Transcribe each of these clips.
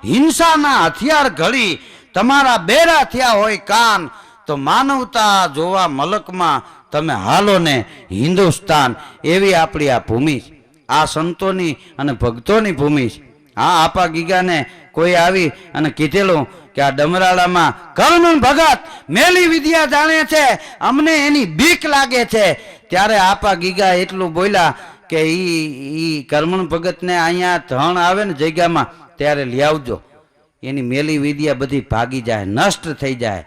હિંસાના હથિયાર ઘડી તમારા બેરા થયા હોય કાન, તો માનવતા જોવા મલકમાં તમે હાલો ને હિન્દુસ્તાન. એવી આપણી આ ભૂમિ છે, આ સંતોની અને ભક્તોની ભૂમિ છે. હા, આપા ગીગાને કોઈ આવી અને કીધેલું કે આ ડમરાળામાં કર્મણ ભગત મેલી વિદ્યા જાણે છે, અમને એની બીક લાગે છે. ત્યારે આપા ગીગા એટલું બોલ્યા કે ઈ કર્મણ ભગતને અહીંયા ધણ આવે ને જગ્યામાં ત્યારે લઈ આવજો, એની મેલી વિદ્યા બધી ભાગી જાય, નષ્ટ થઈ જાય.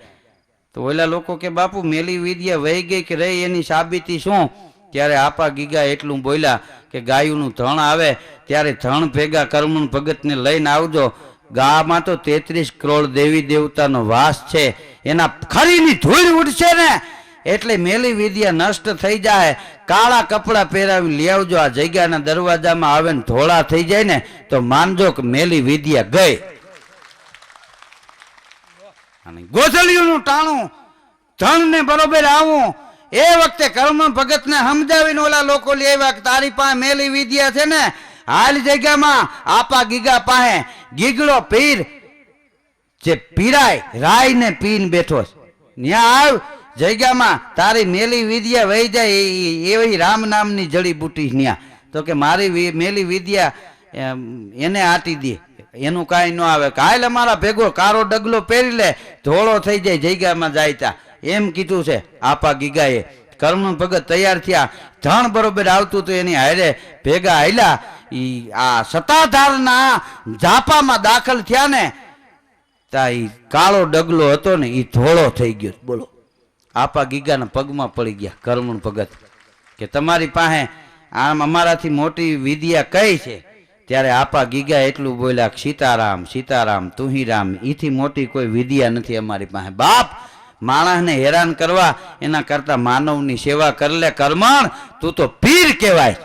તો ઓલા લોકો કે બાપુ મેલી વિદ્યા વહી ગઈ કે રહી એની સાબિતી શું? ત્યારે આપા ગીગા એટલું બોલ્યા કે ગાયુંનું ધણ આવે ત્યારે ધણ ભેગા કર્મણ ભગતને લઈને આવજો. ગામાં તો 33 કરોડ દેવી દેવતાનો વાસ છે, એના ખરીની ધૂળ ઉડશે ને એટલે મેલી વિદ્યા નષ્ટ થઈ જાય. કાળા કપડા પહેરાવી લઈ આવજો, આ જગ્યાના દરવાજામાં આવે ને ધોળા થઈ જાય ને તો માનજો કે મેલી વિદ્યા ગઈ. અને ગોધલીઓનું ટાણું ધણ ને બરોબર આવું. એ વખતે કર્મણ ભગતને સમજાવીને ઓલા લોકો લઈ આવ્યા કે તારી પાસે મેલી વિદ્યા છે ને, હાલ જગ્યામાં આપા ગીગા પાસે ગીગડો પીર જે પીરાય રાય ને પીને બેઠો છે, ત્યાં આવ જગ્યામાં તારી મેલી વિદ્યા વહી જાય એવી રામ નામની જડીબુટી ન્યા. તો કે મારી મેલી વિદ્યા એને આટી દે, એનું કાંઈ ન આવે. કાલ અમારા ભેગો કારો ડગલો પહેરી લે, ધોળો થઈ જાય જગ્યામાં જાય તા, એમ કીધું છે આપા ગીગાએ. કર્મણ ભગત તૈયાર થયા, ધણ બરોબર આવતું તો એની હારે ભેગા હાલ્યા. ઈ આ સતાધારના ઝાપામાં દાખલ થયા ને તા ઈ કાળો ડગલો હતો ને ઈ ધોળો થઈ ગયો. બોલો, આપા ગીગાના પગમાં પડી ગયા કર્મણ ભગત કે તમારી પાસે આમ અમારાથી મોટી વિદ્યા કઈ છે? ત્યારે આપા ગીગા એટલું બોલ્યા કે સીતારામ સીતારામ તુહી રામ, ઈથી મોટી કોઈ વિદ્યા નથી અમારી પાસે. બાપ, માણસને હેરાન કરવા એના કરતા માનવની સેવા કરી લે. કર્મણ તું તો પીર કહેવાય.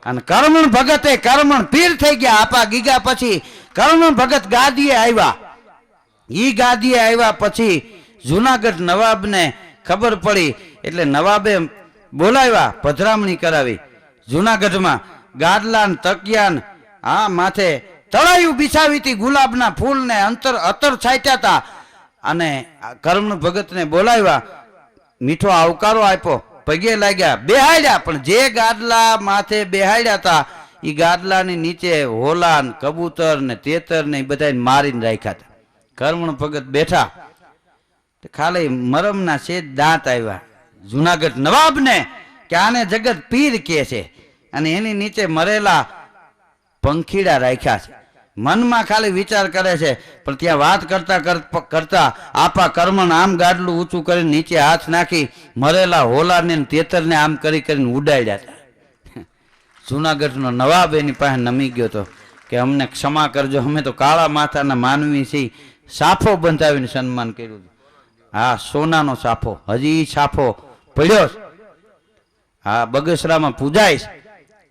અને કર્મણ ભગતે કર્મણ પીર થઈ ગયા. આપા ગીગા પછી કર્મણ ભગત ગાદીએ આવ્યા. ઈ ગાદીએ આવ્યા પછી જુનાગઢ નવાબને ખબર પડી એટલે નવાબે બોલાવ્યા, પધરામણી કરાવી. જુનાગઢમાં ગાદલા ને તકિયા આ માથે તળાયું બિછાવી હતી, ગુલાબના ફૂલને અત્તર છાંટ્યા હતા. અને કર્મણ ભગતને બોલાવ્યા, મીઠો આવકારો આપ્યો, પગે લાગ્યા, બેહાડ્યા. પણ જે ગાદલા માથે બેહાડ્યા હતા એ ગાદલાની નીચે હોલા ને કબૂતર ને તેતર ને બધાને મારીને રાખ્યા હતા. કર્મણ ભગત બેઠા, ખાલી મરમના શેજ દાંત આવ્યા જુનાગઢ નવાબને કે આને જગત પીર કે છે, અને એની નીચે મરેલા પંખીડા રાખ્યા છે. મનમાં ખાલી વિચાર કરે છે, પણ ત્યાં વાત કરતા કરતા આપા કર્મણ આમ ગાડલું ઊંચું કરીને નીચે હાથ નાખી મરેલા હોલાને તેતરને આમ કરીને ઉડાડ્યા હતા. જુનાગઢનો નવાબ એની પાસે નમી ગયો હતો કે અમને ક્ષમા કરજો, અમે તો કાળા માથાના માનવી છીએ. સાફો બંધાવીને સન્માન કર્યું. હા, સોનાનો સાફો હજી સાફો પડ્યો. હા, બગસરામાં પૂજાય.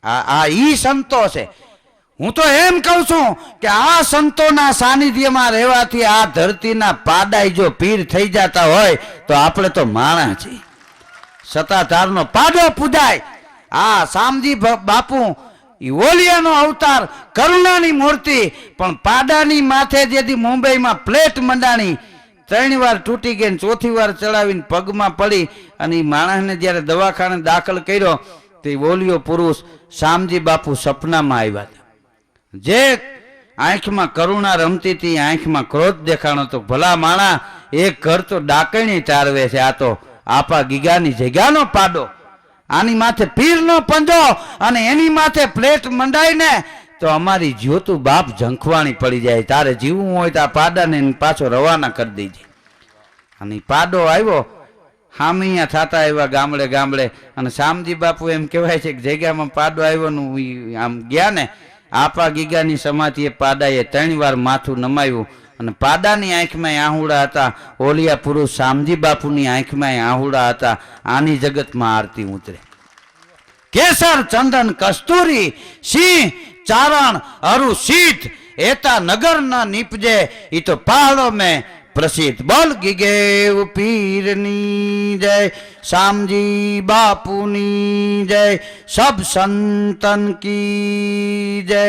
આ ઈ સંતો છે. હું તો એમ કહું છું કે આ સંતોના સાનિધ્યમાં રહેવાથી આ ધરતીના પાડાઈ જો પીર થઈ જતા હોય તો આપણે તો માણસ છીએ. સતાધારનો પાડો પૂજાય. આ શામજી બાપુ ઓલિયાનો અવતાર, કરુણાની મૂર્તિ, પણ પાડાની માથે જેથી મુંબઈમાં પ્લેટ મંડાણી, 3 વાર તૂટી ગઈ, 4થી વાર ચડાવીને પગમાં પડી. અને એ માણસને જ્યારે દવાખાને દાખલ કર્યો તે ઓલિયો પુરુષ શામજી બાપુ સપનામાં આવ્યા હતા. જે આંખમાં કરુણા રમતી હતી, આંખમાં ક્રોધ દેખાણો તો ભલા માણા એક ઘર તો ડાકણી ચારવે છે. આ તો આપા ગીગાની જગ્યાનો પાડો, આની માથે પીરનો પંજો અને એની માથે પ્લેટ મંડાય ને તો અમારી જ્યોતું બાપ ઝંખવાણી પડી જાય. તારે જીવવું હોય તો આ પાડાને પાછો રવાના કરી દેજે. અને પાડો આવ્યો, હામિયા થતા આવ્યા ગામડે ગામડે. અને શામજી બાપુ એમ કહેવાય છે કે જગ્યામાં પાડો આવ્યો નું આમ ગયા ને, આપા ગીગાની સમાધિએ પાડાએ 3 વાર માથું નમાયું. અને પાડાની આંખમાં આહુડા હતા, ઓલિયા પુરુષ શામજી બાપુની આંખમાં આહુડા હતા. આની જગતમાં આરતી ઉતરે. કેસર ચંદન કસ્તુરી સિંહ ચારણ અરુ સીત એતા નગર ન નીપજે, ઈ તો પહાડો મેં પ્રસિદ્ધ. બોલ ગીગેવ પીરની જય, શામજી બાપુની જય, સબ સંતન કી જય.